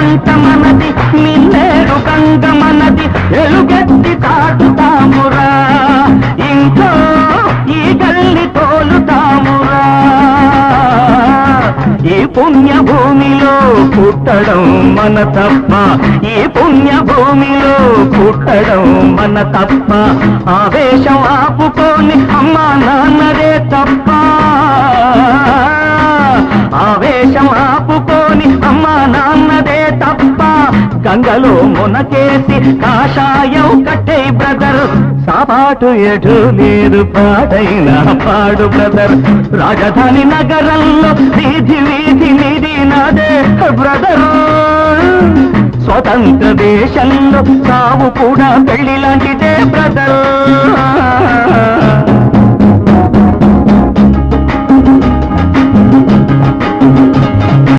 పంట మనది మిన్నేరు గంగ మనది ఎలుగెత్తి తాటుతామురా ఇంట్లో ఈ గల్లి తోలుతామురా ఈ పుణ్యభూమిలో పుట్టడం మన తప్ప ఈ పుణ్యభూమిలో పుట్టడం మన తప్ప ఆవేశం ఆపుకొని అమ్మా నాన్నదే తప్ప ఆవేశం ఆపుకొని అమ్మా నాన్నదే తప్ప గంగలో మునకేసి కాషాయం కట్టే బ్రదర్ సాపాటు ఎటు లేదు పాడైన పాడు బ్రదర్ రాజధాని నగరంలో వీధి వీధి నీది నాదే బ్రదర్ స్వతంత్ర దేశంలో సావు కూడా పెళ్లి లాంటిదే బ్రదర్